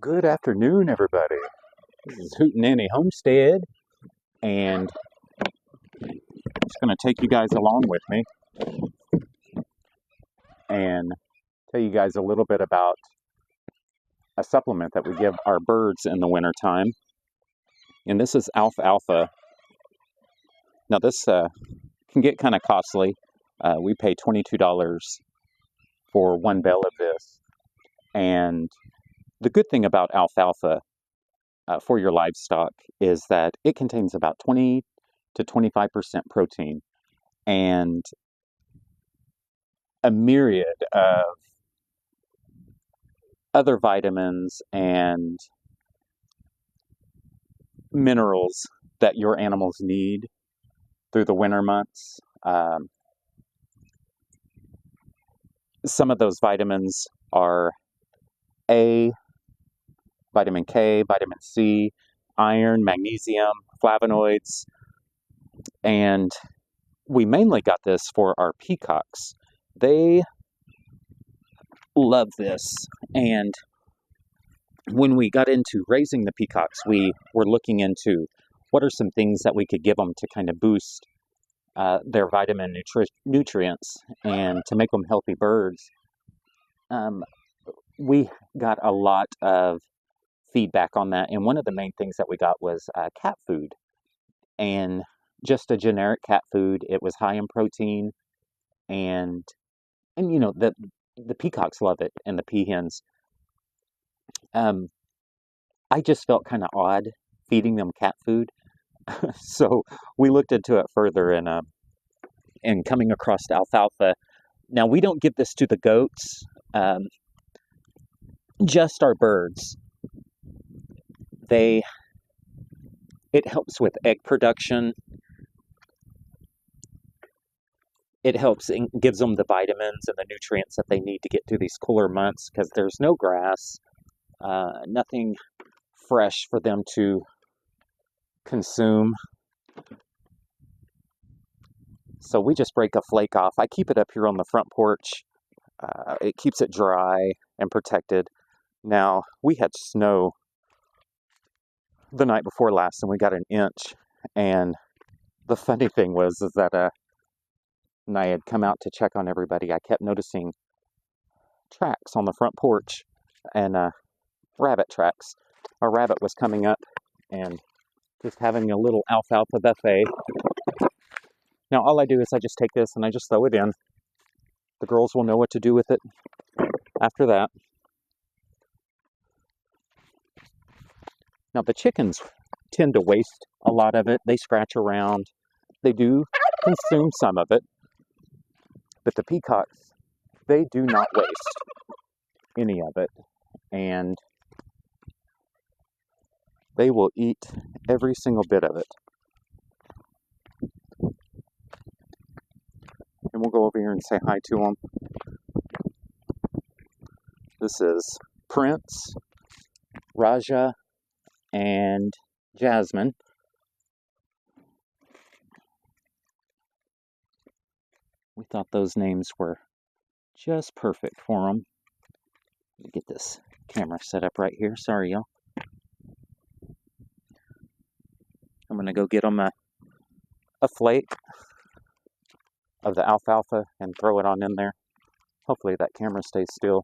Good afternoon, everybody. This is Hootenanny Homestead, and I'm just going to take you guys along with me and tell you guys a little bit about a supplement that we give our birds in the wintertime. And this is alfalfa. Now, this can get kind of costly. We pay $22 for one bale of this. And the good thing about alfalfa for your livestock is that it contains about 20 to 25% protein and a myriad of other vitamins and minerals that your animals need through the winter months. Some of those vitamins are vitamin K, vitamin C, iron, magnesium, flavonoids, and we mainly got this for our peacocks. They love this, and when we got into raising the peacocks, we were looking into what are some things that we could give them to kind of boost their vitamin nutrients and to make them healthy birds. We got a lot of feedback on that, and one of the main things that we got was cat food, and just a generic cat food. It was high in protein, and you know the peacocks love it, and the peahens. I just felt kind of odd feeding them cat food, so we looked into it further, and coming across alfalfa. Now, we don't give this to the goats, just our birds. It helps with egg production. It helps and gives them the vitamins and the nutrients that they need to get through these cooler months because there's no grass, nothing fresh for them to consume. So we just break a flake off. I keep it up here on the front porch. It keeps it dry and protected. Now, we had snow the night before last, and we got an inch. And the funny thing was is that when I had come out to check on everybody, I kept noticing tracks on the front porch, and rabbit tracks. A rabbit was coming up and just having a little alfalfa buffet. Now, all I do is I just take this and I just throw it in. The girls will know what to do with it after that. Now, the chickens tend to waste a lot of it. They scratch around. They do consume some of it. But the peacocks, they do not waste any of it. And they will eat every single bit of it. And we'll go over here and say hi to them. This is Prince, Raja, and Jasmine. We thought those names were just perfect for them. Let me get this camera set up right here. Sorry, y'all. I'm going to go get them a flake of the alfalfa and throw it on in there. Hopefully that camera stays still.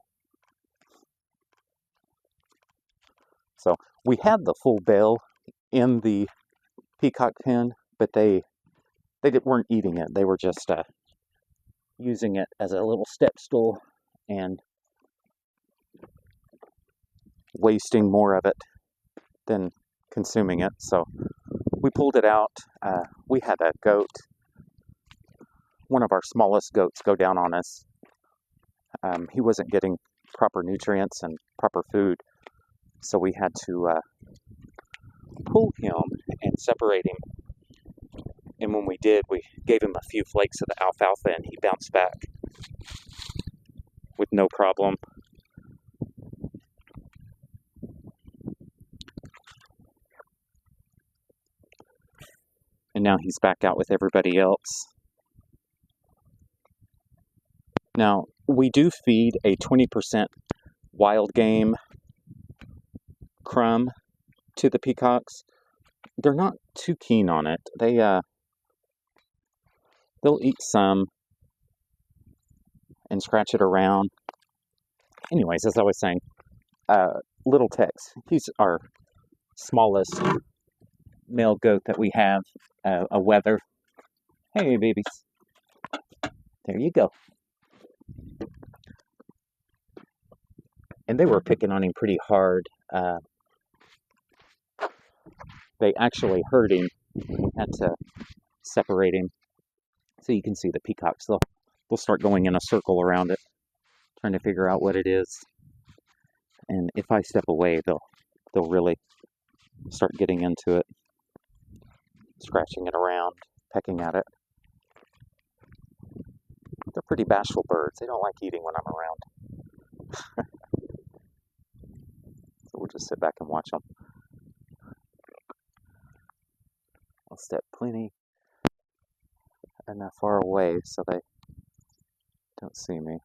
So we had the full bale in the peacock pen, but they weren't eating it. They were just using it as a little step stool and wasting more of it than consuming it. So we pulled it out. We had a goat, one of our smallest goats, go down on us. He wasn't getting proper nutrients and proper food, so we had to pull him and separate him. And when we did, we gave him a few flakes of the alfalfa, and he bounced back with no problem. And now he's back out with everybody else. Now, we do feed a 20% wild game crumb to the peacocks. They're not too keen on it. They'll eat some and scratch it around. Anyways, as I was saying, little Tex, he's our smallest male goat that we have, a wether. Hey, babies. There you go. And they were picking on him pretty hard. They actually hurt him. Had to separate him. So you can see the peacocks. They'll start going in a circle around it, trying to figure out what it is. And if I step away, they'll really start getting into it, scratching it around, pecking at it. They're pretty bashful birds. They don't like eating when I'm around. So we'll just sit back and watch them. I'll step plenty enough far away so they don't see me.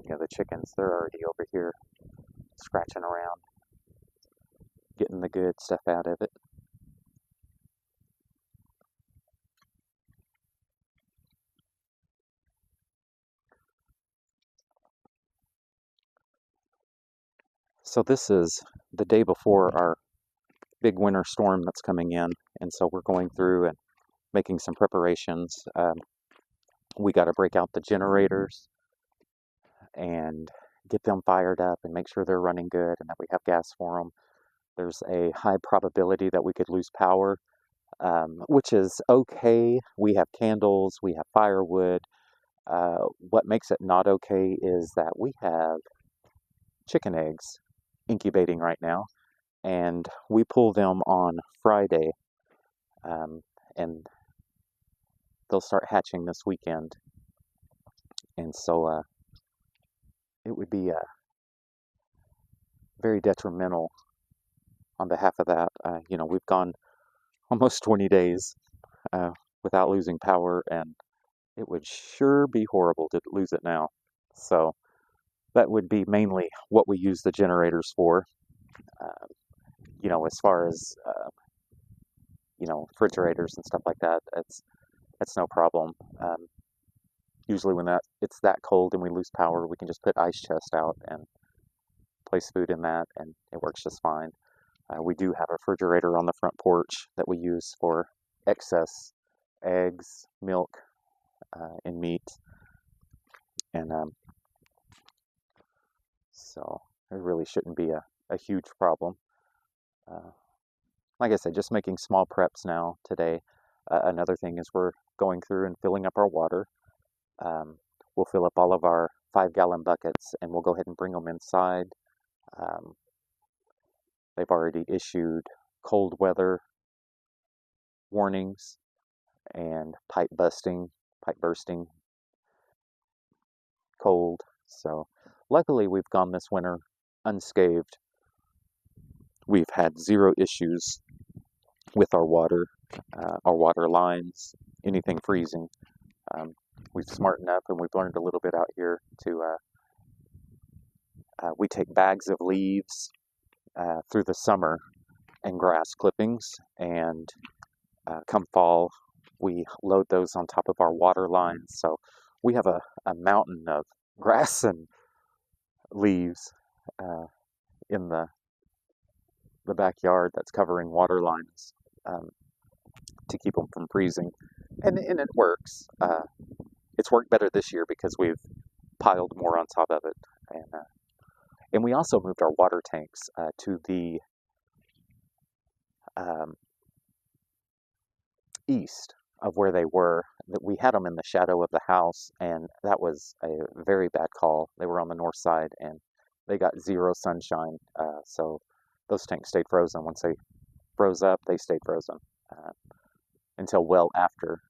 Yeah, the chickens, they're already over here scratching around, getting the good stuff out of it. So this is the day before our big winter storm that's coming in, and so we're going through and making some preparations. We got to break out the generators and get them fired up and make sure they're running good and that we have gas for them. There's a high probability that we could lose power, which is okay. We have candles, we have firewood. What makes it not okay is that we have chicken eggs incubating right now, and we pull them on Friday, and they'll start hatching this weekend. And so it would be very detrimental on behalf of that. We've gone almost 20 days without losing power, and it would sure be horrible to lose it now. So that would be mainly what we use the generators for. As far as refrigerators and stuff like that, that's no problem. Usually when it's that cold and we lose power, we can just put ice chest out and place food in that, and it works just fine. We do have a refrigerator on the front porch that we use for excess eggs, milk, and meat. And so it really shouldn't be a huge problem. Like I said, just making small preps now today. Another thing is we're going through and filling up our water. We'll fill up all of our 5-gallon buckets and we'll go ahead and bring them inside. They've already issued cold weather warnings and pipe bursting, cold. So luckily we've gone this winter unscathed. We've had zero issues with our water lines, anything freezing. We've smartened up and we've learned a little bit out here to, we take bags of leaves through the summer and grass clippings, and come fall, we load those on top of our water lines. So we have a mountain of grass and leaves in the backyard that's covering water lines to keep them from freezing. And it works. It's worked better this year because we've piled more on top of it. And we also moved our water tanks to the east of where they were. We had them in the shadow of the house, and that was a very bad call. They were on the north side, and they got zero sunshine. So those tanks stayed frozen. Once they froze up, they stayed frozen until well after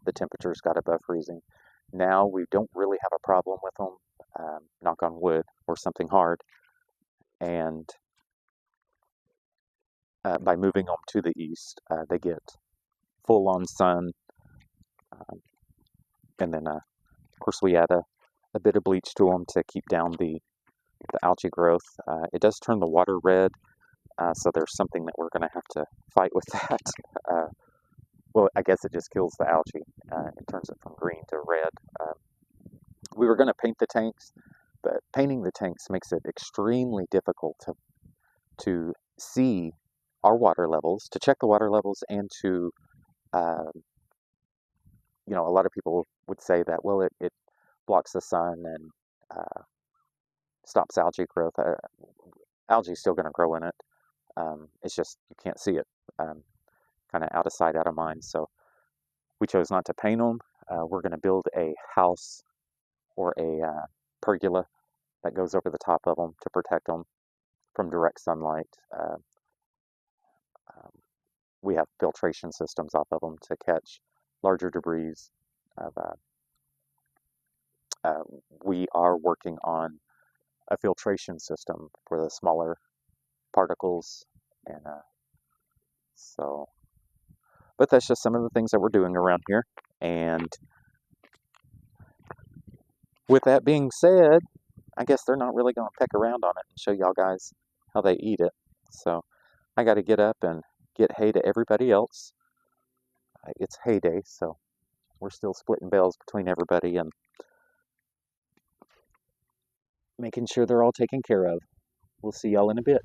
the temperatures got above freezing. Now we don't really have a problem with them, knock on wood, or something hard. And by moving them to the east, they get full-on sun. And then, of course, we add a a bit of bleach to them to keep down the algae growth. It does turn the water red, so there's something that we're going to have to fight with that. Well, I guess it just kills the algae. It turns it from green to red. We were going to paint the tanks, but painting the tanks makes it extremely difficult to see our water levels, to check the water levels, and to, a lot of people would say that, well, it blocks the sun and stops algae growth. Algae is still going to grow in it. It's just you can't see it, kind of out of sight, out of mind. So we chose not to paint them. We're going to build a house or a pergola that goes over the top of them to protect them from direct sunlight. We have filtration systems off of them to catch larger debris. We are working on a filtration system for the smaller particles, and but that's just some of the things that we're doing around here. And with that being said, I guess they're not really going to peck around on it and show y'all guys how they eat it. So I got to get up and get hay to everybody else. It's hay day, so we're still splitting bales between everybody and making sure they're all taken care of. We'll see y'all in a bit.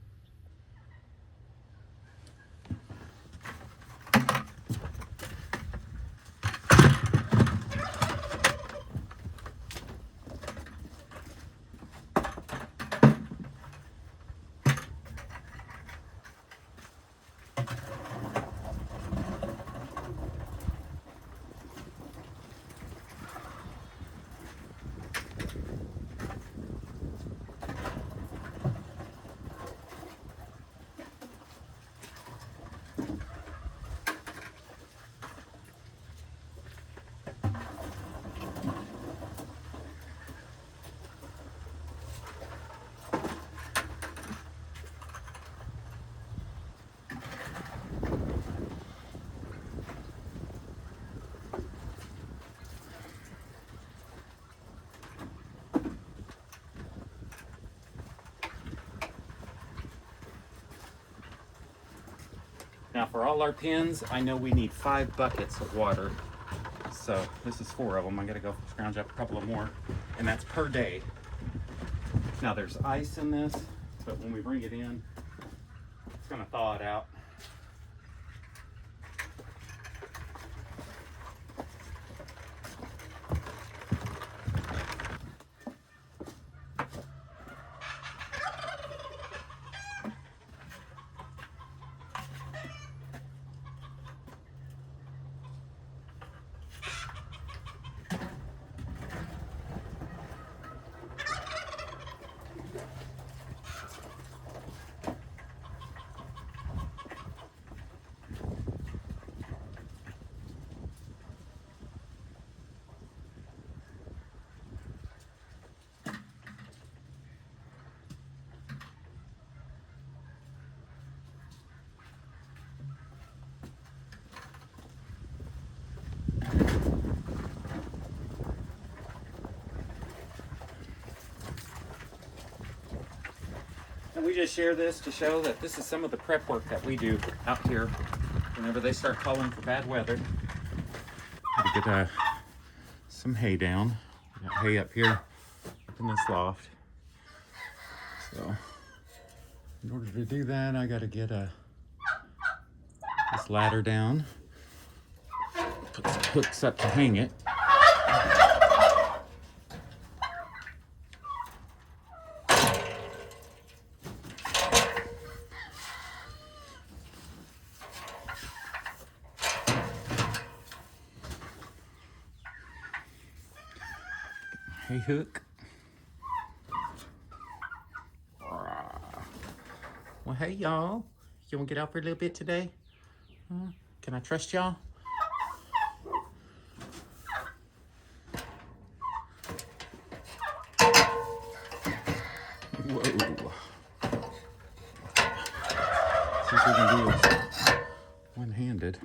Now for all our pens, I know we need 5 buckets of water. So this is 4 of them. I gotta go scrounge up a couple of more, and that's per day. Now there's ice in this, but when we bring it in, it's gonna thaw it out. And we just share this to show that this is some of the prep work that we do out here whenever they start calling for bad weather. To get some hay down. We got hay up here, up in this loft. So in order to do that, I gotta get this ladder down, put some hooks up to hang it. Hay hook. Well, hey y'all, you wanna get out for a little bit today? Can I trust y'all? Whoa. See if we can do this one-handed.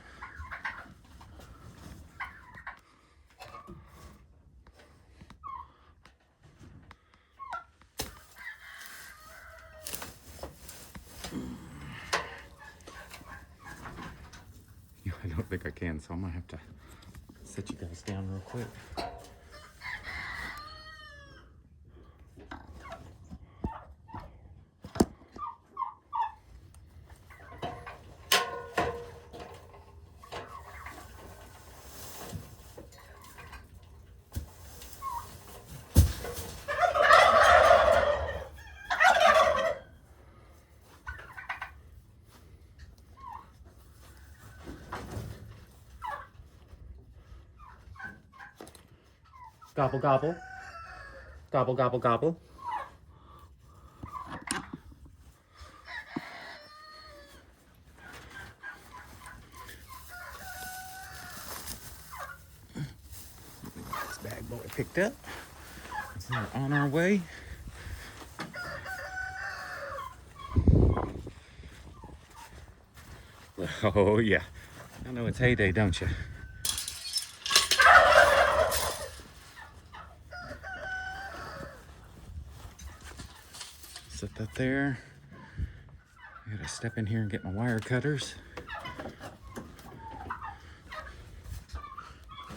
don't think I can, so I'm gonna have to set you guys down real quick. Gobble, gobble. Gobble, gobble, gobble. This bag boy picked up. We're on our way. Oh, yeah. I know it's heyday, don't you? Set that there. I gotta step in here and get my wire cutters.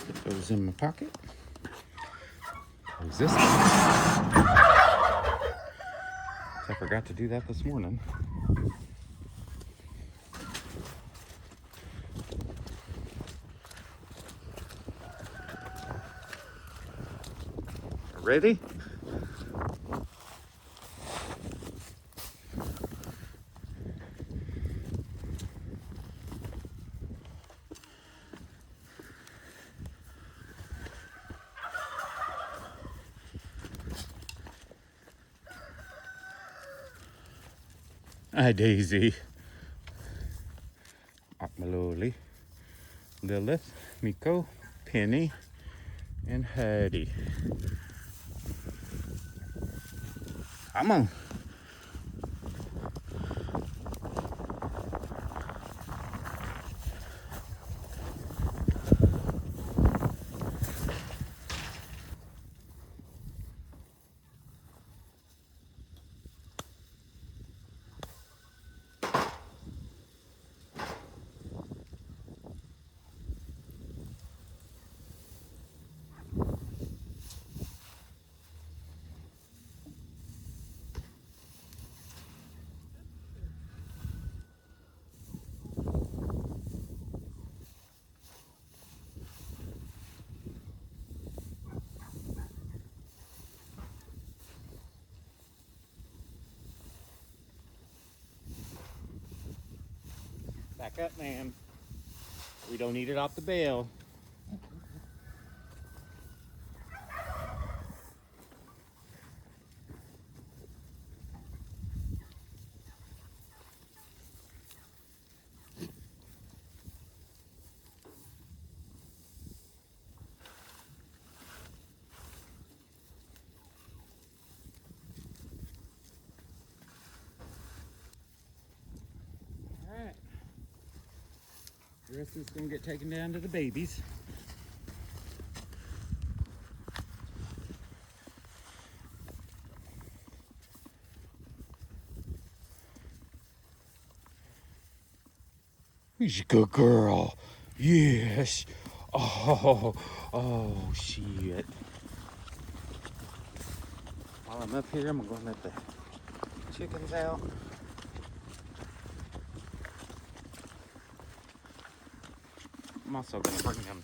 Put those in my pocket. Close this one. I forgot to do that this morning. Ready? Hi, Daisy. Akmaloli, Lilith, Miko, Penny, and Hattie. Come on. Back up, ma'am. We don't need it off the bale. The rest is going to get taken down to the babies. She's a good girl. Yes. Oh, shit. While I'm up here, I'm going to let the chickens out. I'm also going to bring them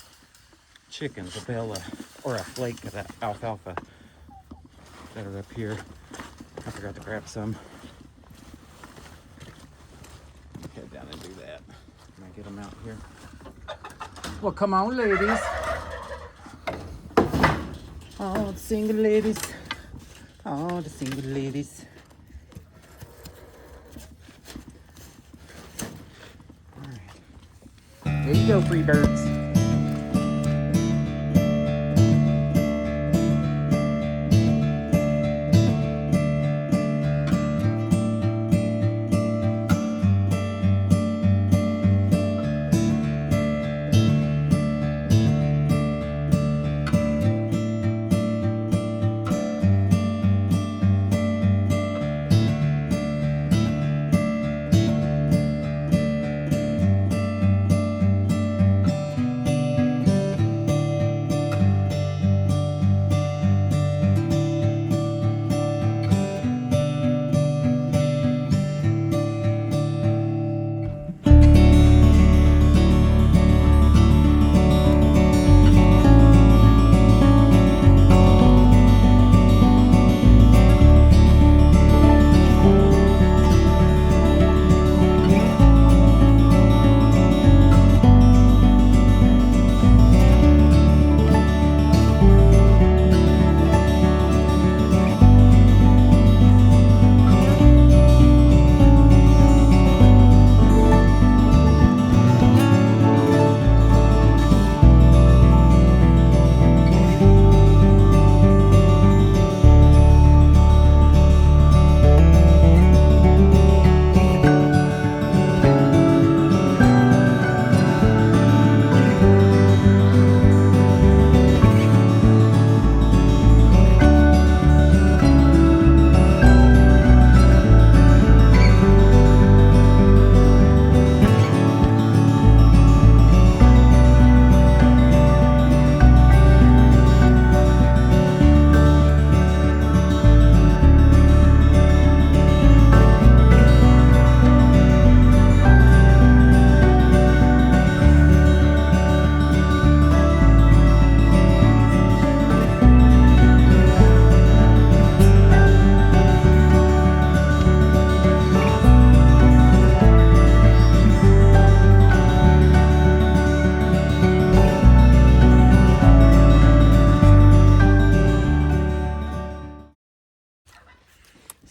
chickens, a bale or a flake of that alfalfa that are up here. I forgot to grab some. Head down and do that. Can I get them out here? Well, come on, ladies. Oh, the single ladies. Oh, the single ladies. All right. There you go, free birds.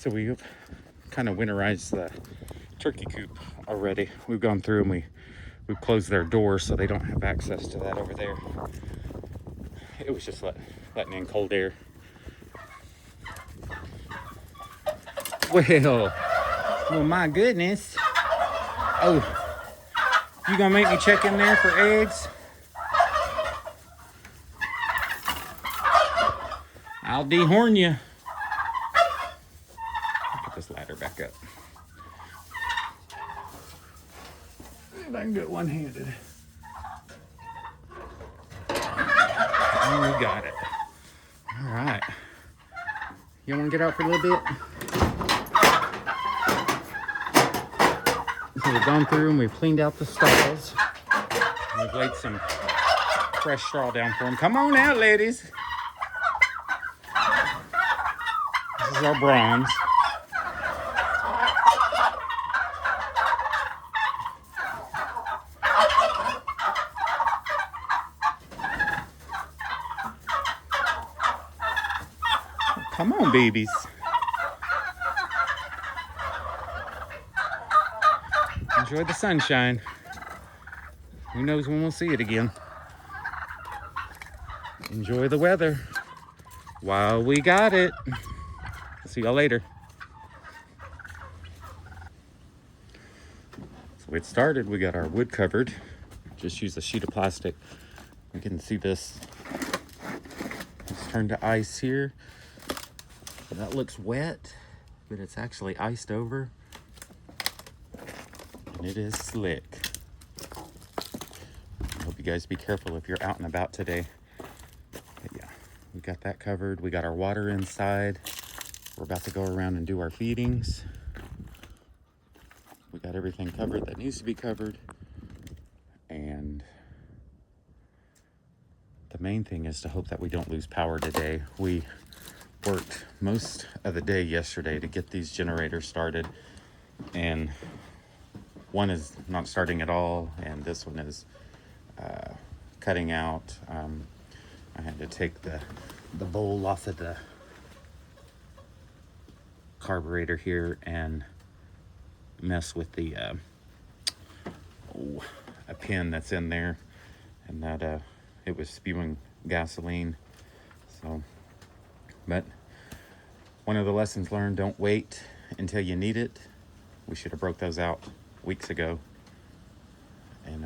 So we've kind of winterized the turkey coop already. We've gone through and we've closed their doors so they don't have access to that over there. It was just letting in cold air. Well, my goodness. Oh, you gonna make me check in there for eggs? I'll dehorn you. Get this ladder back up. If I can get one-handed. And we got it. All right. You want to get out for a little bit? So we've gone through and we've cleaned out the stalls. We've laid some fresh straw down for them. Come on out, ladies. This is our bronze. Come on, babies. Enjoy the sunshine. Who knows when we'll see it again. Enjoy the weather while we got it. See y'all later. So it started, we got our wood covered. Just use a sheet of plastic. You can see this. It's turned to ice here. That looks wet, but it's actually iced over. And it is slick. I hope you guys be careful if you're out and about today. But yeah, we got that covered. We got our water inside. We're about to go around and do our feedings. We got everything covered that needs to be covered. And the main thing is to hope that we don't lose power today. We worked most of the day yesterday to get these generators started, and one is not starting at all, and this one is cutting out. I had to take the bowl off of the carburetor here and mess with the a pin that's in there, and that it was spewing gasoline. So, but one of the lessons learned, don't wait until you need it. We should have broke those out weeks ago and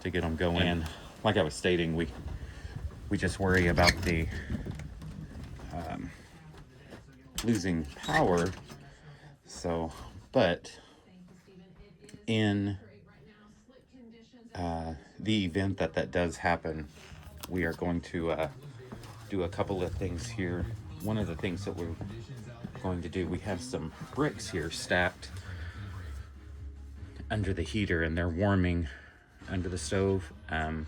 to get them going. And like I was stating, we just worry about the losing power. So, but in the event that does happen, we are going to do a couple of things here. One of the things that we're going to do, we have some bricks here stacked under the heater, and they're warming under the stove. And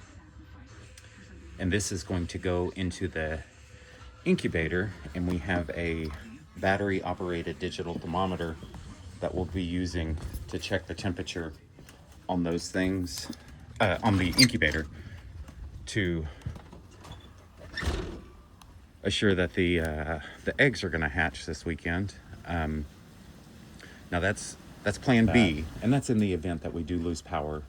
this is going to go into the incubator, and we have a battery operated digital thermometer that we'll be using to check the temperature on those things, on the incubator, to assure that the eggs are going to hatch this weekend. Now that's plan B, and that's in the event that we do lose power.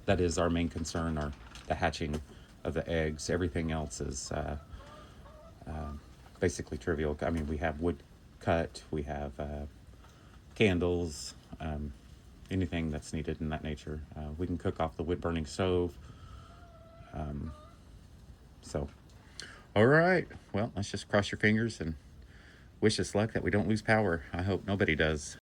That is our main concern, or the hatching of the eggs. Everything else is basically trivial. I mean, we have wood cut, we have candles, anything that's needed in that nature. We can cook off the wood burning stove. So, all right. Well, let's just cross your fingers and wish us luck that we don't lose power. I hope nobody does.